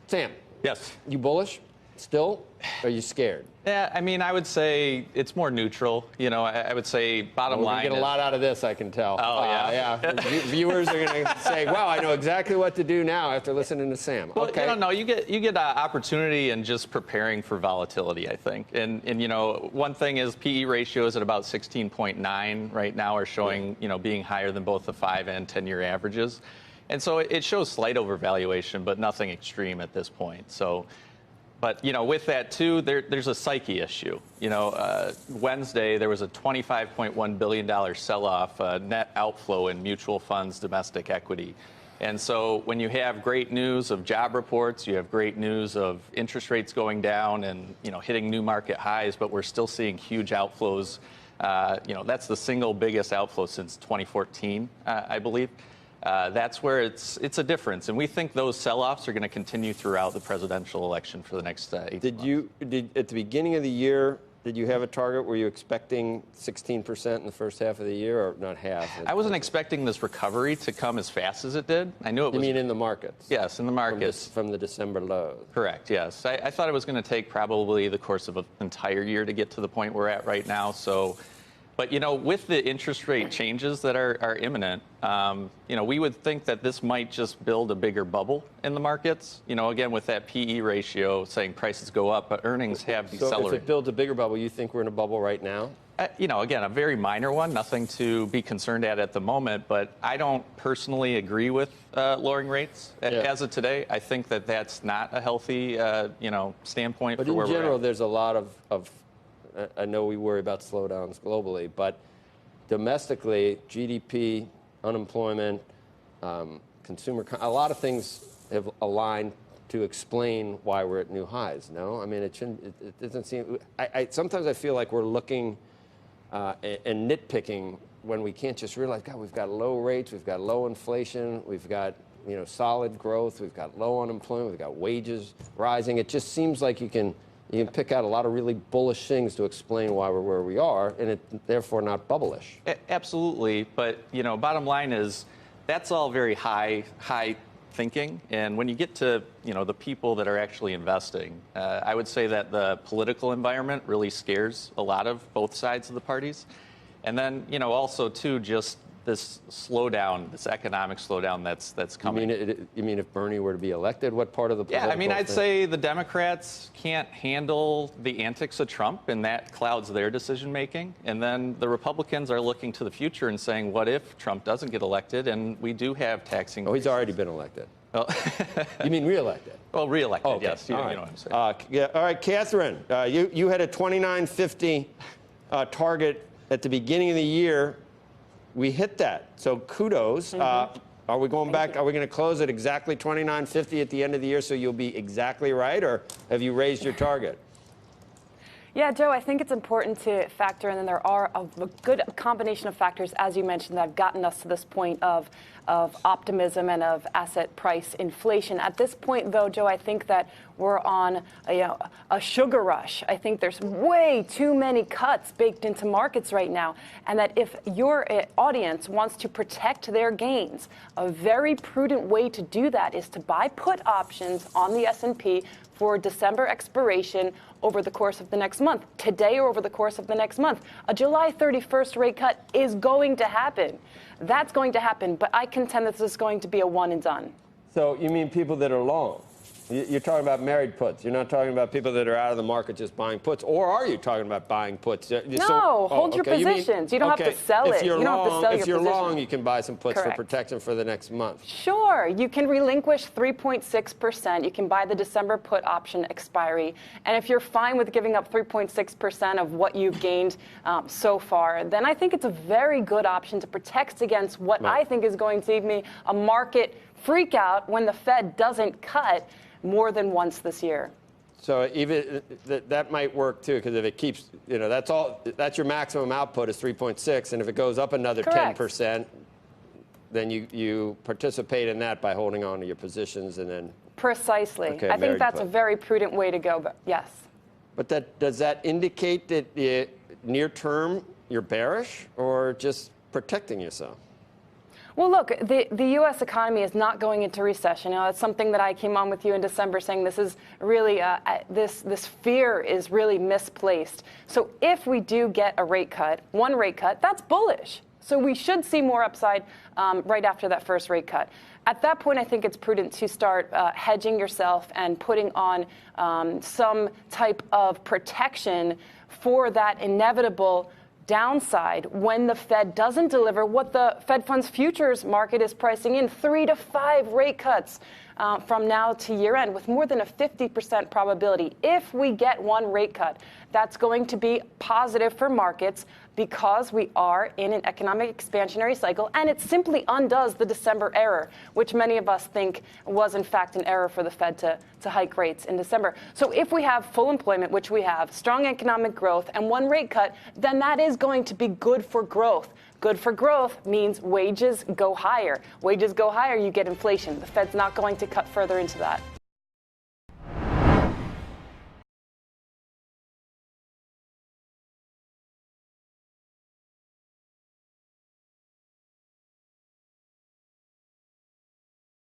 Sam. Yes. You bullish still? Or are you scared? Yeah, I mean, I would say it's more neutral. You know, I would say bottom line. We're going to get a lot out of this, I can tell. Oh, yeah. Viewers are going to say, wow, I know exactly what to do now after listening to Sam. Well, okay. I don't know. You get opportunity in just preparing for volatility, I think. And you know, one thing is PE ratios at about 16.9 right now are showing, you know, being higher than both the 5 and 10-year averages. And so it shows slight overvaluation, but nothing extreme at this point. So, but, you know, with that, too, there's a psyche issue. You know, Wednesday, there was a $25.1 billion sell-off, net outflow in mutual funds, domestic equity. And so when you have great news of job reports, you have great news of interest rates going down and, you know, hitting new market highs, but we're still seeing huge outflows. You know, that's the single biggest outflow since 2014, I believe. That's where it's a difference, and we think those sell-offs are going to continue throughout the presidential election for the next 18 months. Did at the beginning of the year, did you have a target? Were you expecting 16% in the first half of the year, or not half? I wasn't expecting this recovery to come as fast as it did. I knew it was. You mean in the markets? Yes, in the markets. From the December lows. Correct, yes. I thought it was going to take probably the course of an entire year to get to the point we're at right now, so. But, you know, with the interest rate changes that are imminent, you know, we would think that this might just build a bigger bubble in the markets. You know, again, with that PE ratio saying prices go up, but earnings have decelerated. So if it builds a bigger bubble, you think we're in a bubble right now? You know, again, a very minor one, nothing to be concerned at the moment. But I don't personally agree with lowering rates as of today. I think that that's not a healthy, you know, standpoint for where we're at. But in general, there's a lot of I know we worry about slowdowns globally, but domestically, GDP, unemployment, consumer, a lot of things have aligned to explain why we're at new highs. No, I mean it doesn't seem. Sometimes I feel like we're looking and nitpicking when we can't just realize, God, we've got low rates, we've got low inflation, we've got solid growth, we've got low unemployment, we've got wages rising. It just seems like you can pick out a lot of really bullish things to explain why we're where we are, and it therefore not bubblish. Absolutely, but you know, bottom line is that's all very high thinking, and when you get to the people that are actually investing, I would say that the political environment really scares a lot of both sides of the parties, and then also too just this slowdown, this economic slowdown that's coming. You mean if Bernie were to be elected, what part of the political I mean, I'd say the Democrats can't handle the antics of Trump, and that clouds their decision-making. And then the Republicans are looking to the future and saying, what if Trump doesn't get elected and we do have taxing? Oh, he's already been elected. Well, you mean re-elected? Well, re-elected, okay. yes. You know what I'm saying. All right, Kathryn, you had a 29.50 target at the beginning of the year. We hit that, so kudos. Are we going back? Are we going to close at exactly 29.50 at the end of the year, so you'll be exactly right, or have you raised your target? Yeah, Joe, I think it's important to factor in, and there are a good combination of factors, as you mentioned, that have gotten us to this point of optimism and of asset price inflation. At this point, though, Joe, I think that we're on a sugar rush. I think there's way too many cuts baked into markets right now, and that if your audience wants to protect their gains, a very prudent way to do that is to buy put options on the S&P for December expiration over the course of the next month, today or over the course of the next month. A July 31st rate cut is going to happen. That's going to happen, but I contend that this is going to be a one and done. So you mean people that are long? You're talking about married puts. You're not talking about people that are out of the market just buying puts. Or are you talking about buying puts? Hold your positions. You don't have to sell it. You don't have to sell your position. If you're long, you can buy some puts Correct. for protection for the next month. Sure. You can relinquish 3.6%. You can buy the December put option expiry. And if you're fine with giving up 3.6% of what you've gained so far, then I think it's a very good option to protect against what I think is going to be a market freak out when the Fed doesn't cut more than once this year. So even that might work too, because if it keeps, that's your maximum output is 3.6, and if it goes up another Correct. 10%, then you participate in that by holding on to your positions and then. Precisely. Okay, I think that's put. a very prudent way to go. But yes. But does that indicate that near term you're bearish or just protecting yourself? Well, look, the U.S. economy is not going into recession. It's something that I came on with you in December saying this is really, this fear is really misplaced. So if we do get a rate cut, one rate cut, that's bullish. So we should see more upside right after that first rate cut. At that point, I think it's prudent to start hedging yourself and putting on some type of protection for that inevitable downside when the Fed doesn't deliver what the Fed funds futures market is pricing in, 3 to 5 rate cuts from now to year end, with more than a 50% probability. If we get one rate cut, that's going to be positive for markets because we are in an economic expansionary cycle, and it simply undoes the December error, which many of us think was in fact an error for the Fed to hike rates in December. So if we have full employment, which we have, strong economic growth, and one rate cut, then that is going to be good for growth. Good for growth means wages go higher. Wages go higher, you get inflation. The Fed's not going to cut further into that.